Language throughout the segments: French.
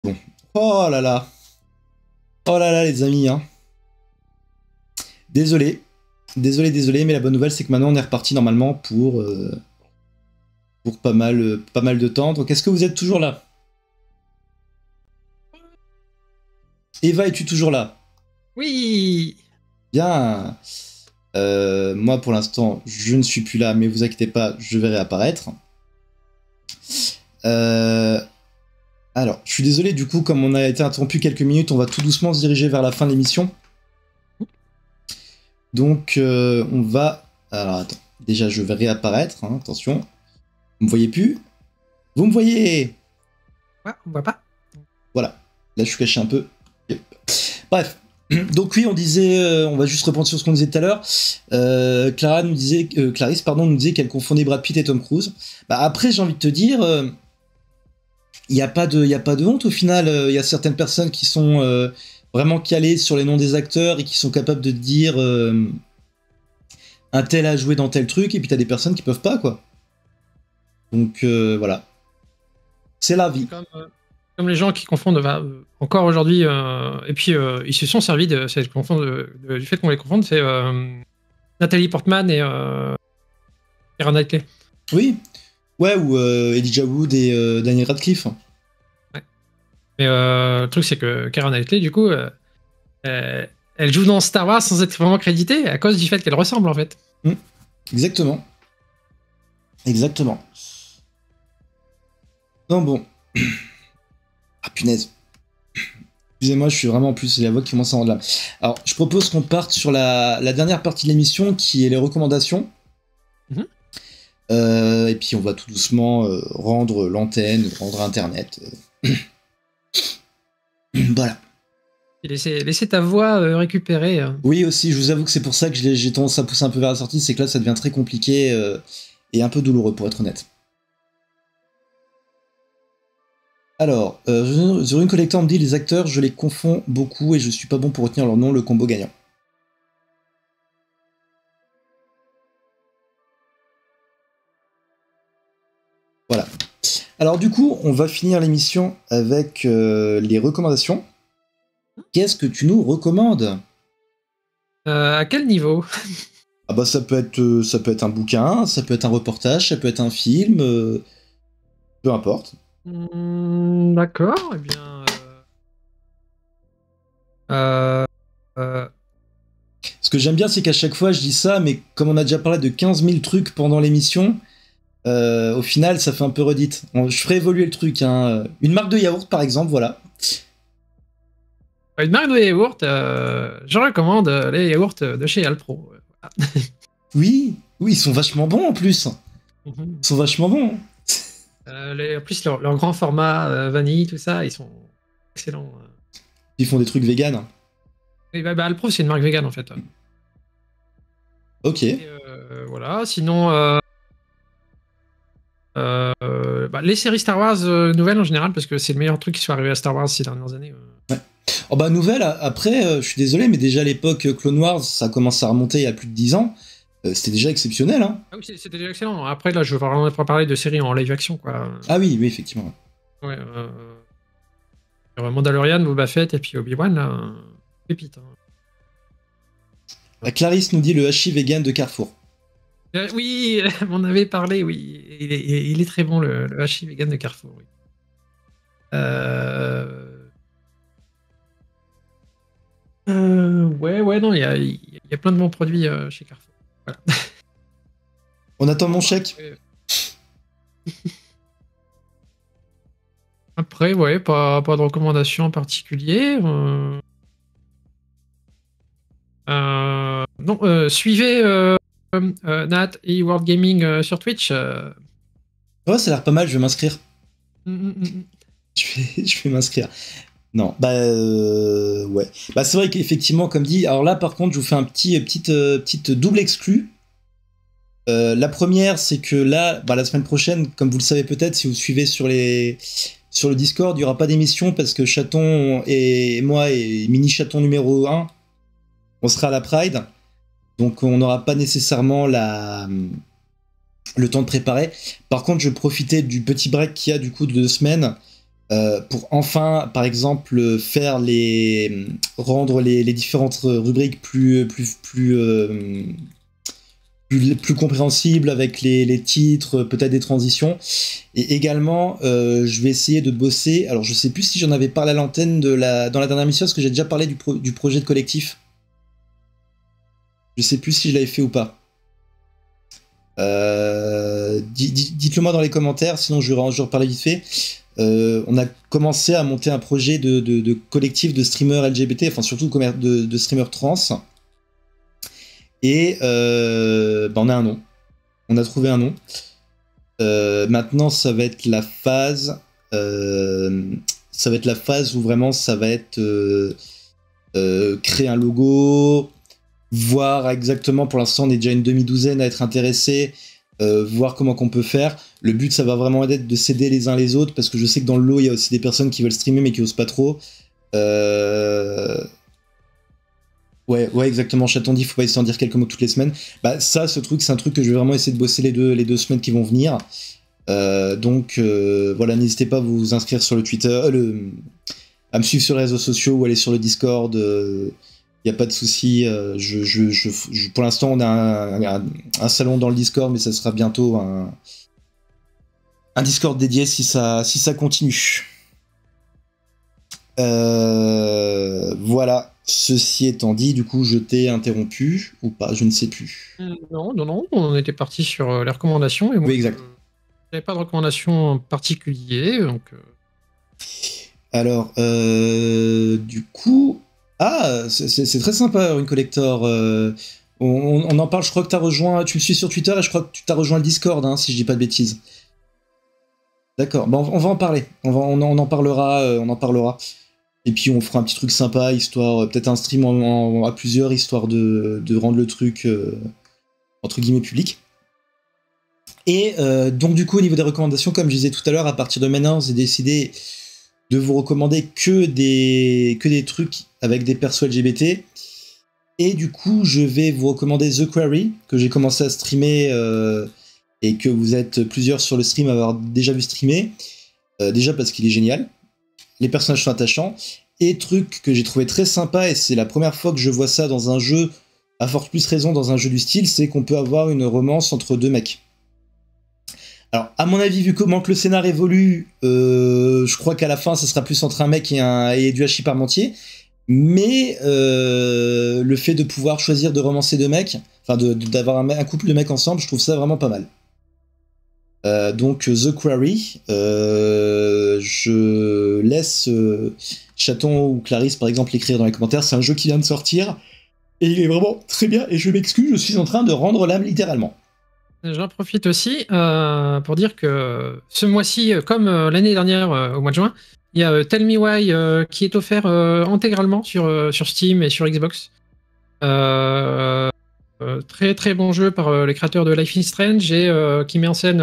Bon. Oh là là. Oh là là, les amis. Hein. Désolé. Désolé, mais la bonne nouvelle, c'est que maintenant, on est reparti normalement pour pas mal de temps. Donc, est-ce que vous êtes toujours là? Eva, es-tu toujours là? Oui. Bien. Moi, pour l'instant, je ne suis plus là, mais vous inquiétez pas, je vais réapparaître. Alors, je suis désolé, du coup, comme on a été interrompu quelques minutes, on va tout doucement se diriger vers la fin de l'émission. Donc, on va... Alors, attends. Déjà, je vais réapparaître, hein, attention. Vous me voyez plus? Vous me voyez? Ouais, on voit pas. Voilà. Là, je suis caché un peu. Bref. Donc oui, on disait, on va juste reprendre sur ce qu'on disait tout à l'heure. Clarisse, nous disait qu'elle confondait Brad Pitt et Tom Cruise. Bah après, j'ai envie de te dire, il n'y a pas de honte au final. Il y a certaines personnes qui sont vraiment calées sur les noms des acteurs et qui sont capables de te dire un tel a joué dans tel truc, et puis t'as des personnes qui peuvent pas, quoi. Donc voilà. C'est la vie. Comme les gens qui confondent encore aujourd'hui, et puis ils se sont servis de cette du fait qu'on les confonde, c'est Nathalie Portman et Keira Knightley. Oui. Ouais, ou Elijah Wood et Daniel Radcliffe. Ouais. Mais le truc, c'est que Keira Knightley, du coup, elle joue dans Star Wars sans être vraiment créditée à cause du fait qu'elle ressemble, en fait. Exactement. Exactement. Non, bon. Ah, punaise. Excusez-moi, je suis vraiment en plus, c'est la voix qui commence à rendre là. Alors, je propose qu'on parte sur la dernière partie de l'émission, qui est les recommandations. Et puis, on va tout doucement rendre l'antenne, rendre Internet. Voilà. Et laisser ta voix récupérer. Oui, aussi, je vous avoue que c'est pour ça que j'ai tendance à pousser un peu vers la sortie, c'est que là, ça devient très compliqué et un peu douloureux, pour être honnête. Alors, The Rune Collector me dit les acteurs, je les confonds beaucoup et je suis pas bon pour retenir leur nom, le combo gagnant. Voilà. Alors du coup, on va finir l'émission avec les recommandations. Qu'est-ce que tu nous recommandes? À quel niveau? Ah bah ça peut être un bouquin, ça peut être un reportage, ça peut être un film, peu importe. D'accord, eh bien... Ce que j'aime bien, c'est qu'à chaque fois, je dis ça, mais comme on a déjà parlé de 15 000 trucs pendant l'émission, au final, ça fait un peu redite. Je ferai évoluer le truc. Hein. Une marque de yaourt, par exemple, voilà. Une marque de yaourt, je recommande les yaourts de chez Alpro. Oui, ils sont vachement bons en plus. Ils sont vachement bons. En plus, leur grand format, vanille, tout ça, ils sont excellents. Ils font des trucs vegan. Et Alpro, c'est une marque vegan en fait. Ok. Et, voilà, sinon, les séries Star Wars nouvelles en général, parce que c'est le meilleur truc qui soit arrivé à Star Wars ces dernières années. Ouais. Oh bah nouvelle, après, je suis désolé, mais déjà à l'époque Clone Wars, ça commence à remonter il y a plus de 10 ans. C'était déjà exceptionnel, hein. Ah oui, c'était déjà excellent. Après, là, je veux vraiment pas parler de séries en live action, quoi. Ah oui, effectivement. Ouais, Mandalorian, Boba Fett et puis Obi-Wan, là, pépite. Hein. Clarisse nous dit le hachis vegan de Carrefour. Oui, on avait parlé, oui. Il est très bon, le hachis vegan de Carrefour, oui. Ouais, non, il y a plein de bons produits chez Carrefour. Voilà. On attend mon chèque. Après, ouais, pas de recommandations en particulier. Non, suivez Nat et World Gaming sur Twitch. Ouais, ça a l'air pas mal, je vais m'inscrire. Mm. Je vais m'inscrire. Non, ouais. Bah c'est vrai qu'effectivement, comme dit, alors là par contre, je vous fais un petite double exclu. La première, c'est que là, la semaine prochaine, comme vous le savez peut-être, si vous suivez sur le Discord, il n'y aura pas d'émission parce que Chaton et moi et Mini Chaton numéro 1, on sera à la Pride. Donc on n'aura pas nécessairement le temps de préparer. Par contre, je profitais du petit break qu'il y a du coup de 2 semaines pour enfin, par exemple, rendre les différentes rubriques plus compréhensible avec les titres, peut-être des transitions. Et également, je vais essayer de bosser. Alors, je sais plus si j'en avais parlé à l'antenne dans la dernière mission, parce que j'ai déjà parlé du projet de collectif. Je sais plus si je l'avais fait ou pas. Dites-le moi dans les commentaires, sinon je vais reparler vite fait. On a commencé à monter un projet de collectif de streamers LGBT, enfin surtout de streamers trans. Et on a un nom. On a trouvé un nom. Maintenant, ça va être la phase. Ça va être la phase où vraiment ça va être créer un logo, voir exactement. Pour l'instant, on est déjà une demi-douzaine à être intéressés, voir comment qu'on peut faire. Le but, ça va vraiment être de s'aider les uns les autres, parce que je sais que dans le lot, il y a aussi des personnes qui veulent streamer mais qui osent pas trop. Ouais, exactement. Chaton dit, faut pas essayer d'en dire quelques mots toutes les semaines. Bah, ça, ce truc, c'est un truc que je vais vraiment essayer de bosser les deux semaines qui vont venir. Donc, voilà, n'hésitez pas à vous inscrire sur le Twitter, à me suivre sur les réseaux sociaux ou aller sur le Discord. Il n'y a pas de souci. Pour l'instant, on a un salon dans le Discord, mais ça sera bientôt un Discord dédié si ça continue. Voilà. Ceci étant dit, du coup, je t'ai interrompu ou pas, je ne sais plus. Non, on était parti sur les recommandations. Et moi, oui, exact. J'avais pas de recommandations en particulier, donc... Alors, du coup... Ah, c'est très sympa, Rune Collector. On en parle, je crois que tu me suis sur Twitter et je crois que tu t'as rejoint le Discord, hein, si je dis pas de bêtises. D'accord, bon, on va en parler. On en parlera. Et puis on fera un petit truc sympa, histoire, peut-être un stream à plusieurs, histoire de rendre le truc entre guillemets public. Et donc du coup, au niveau des recommandations, comme je disais tout à l'heure, à partir de maintenant, j'ai décidé de vous recommander que des trucs avec des persos LGBT. Et du coup, je vais vous recommander The Quarry, que j'ai commencé à streamer et que vous êtes plusieurs sur le stream à avoir déjà vu streamer. Déjà parce qu'il est génial. Les personnages sont attachants, et truc que j'ai trouvé très sympa, et c'est la première fois que je vois ça dans un jeu, à forte plus raison dans un jeu du style, c'est qu'on peut avoir une romance entre deux mecs. Alors, à mon avis, vu comment que le scénar évolue, je crois qu'à la fin, ça sera plus entre un mec et du hachis parmentier, mais le fait de pouvoir choisir de romancer deux mecs, enfin d'avoir un couple de mecs ensemble, je trouve ça vraiment pas mal. Donc The Quarry, je laisse Chaton ou Clarisse par exemple l'écrire dans les commentaires. C'est un jeu qui vient de sortir et il est vraiment très bien, et je m'excuse, je suis en train de rendre l'âme littéralement. J'en profite aussi pour dire que ce mois-ci, comme l'année dernière au mois de juin, il y a Tell Me Why qui est offert intégralement sur Steam et sur Xbox. Très très bon jeu par les créateurs de Life is Strange, et qui met en scène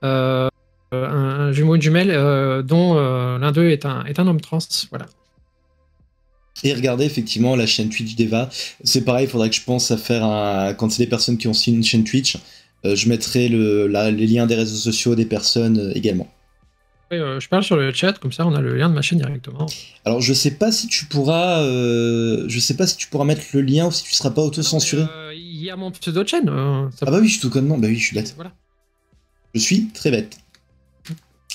un jumeau et une jumelle dont l'un d'eux est un homme trans. Voilà. Et regardez effectivement la chaîne Twitch d'Eva. C'est pareil, il faudrait que je pense à faire quand c'est des personnes qui ont aussi une chaîne Twitch, je mettrai les liens des réseaux sociaux des personnes également. Je parle sur le chat, comme ça on a le lien de ma chaîne directement. Alors je sais pas si tu pourras mettre le lien ou si tu seras pas auto-censuré. Il y a mon pseudo de chaîne. Ah bah oui, je suis tout connement, bah oui, je suis bête. Voilà. Je suis très bête.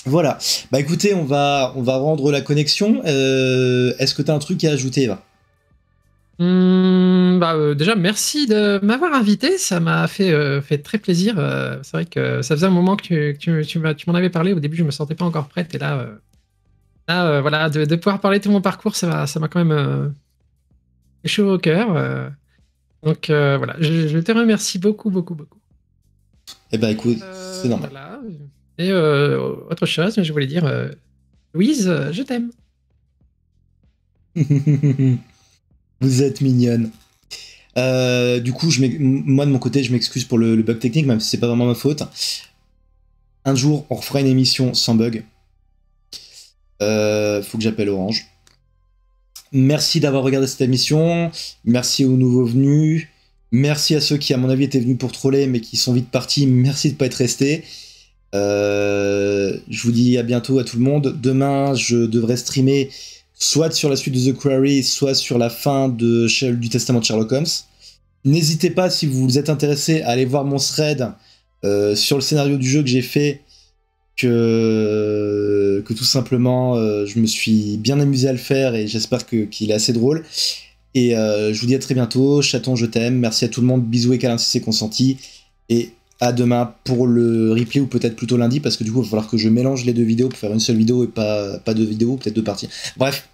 Voilà. Bah écoutez, on va rendre la connexion. Est-ce que tu as un truc à ajouter, Eva ? Déjà, merci de m'avoir invité. Ça m'a fait très plaisir. C'est vrai que ça faisait un moment que tu m'en avais parlé. Au début, je me sentais pas encore prête. Et là, voilà, de pouvoir parler de tout mon parcours, ça m'a quand même fait chaud au cœur. Donc voilà, je te remercie beaucoup. Eh ben écoute, c'est normal. Voilà. Et autre chose, je voulais dire, Louise, je t'aime. Vous êtes mignonne. Du coup, moi de mon côté, je m'excuse pour le bug technique, même si c'est pas vraiment ma faute. Un jour, on refera une émission sans bug. Faut que j'appelle Orange. Merci d'avoir regardé cette émission. Merci aux nouveaux venus. Merci à ceux qui, à mon avis, étaient venus pour troller, mais qui sont vite partis. Merci de pas être restés. Je vous dis à bientôt à tout le monde. Demain, je devrais streamer soit sur la suite de The Quarry, soit sur la fin du Testament de Sherlock Holmes. N'hésitez pas, si vous êtes intéressé, à aller voir mon thread sur le scénario du jeu que j'ai fait, que tout simplement, je me suis bien amusé à le faire et j'espère qu'il est assez drôle. Et je vous dis à très bientôt. Chaton, je t'aime. Merci à tout le monde. Bisous et câlins si c'est consenti. Et à demain pour le replay, ou peut-être plutôt lundi, parce que du coup, il va falloir que je mélange les deux vidéos pour faire une seule vidéo et pas deux vidéos, peut-être deux parties. Bref,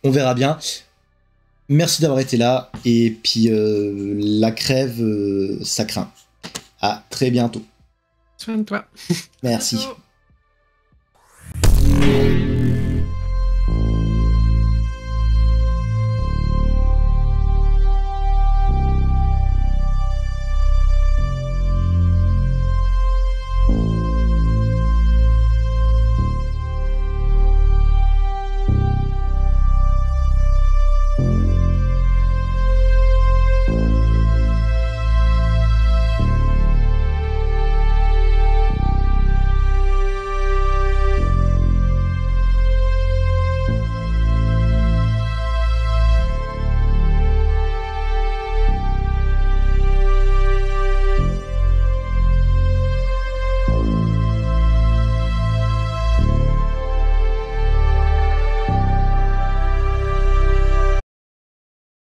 on verra bien. Merci d'avoir été là. Et puis, la crève, ça craint. À très bientôt. Soigne-toi. Merci. Ciao.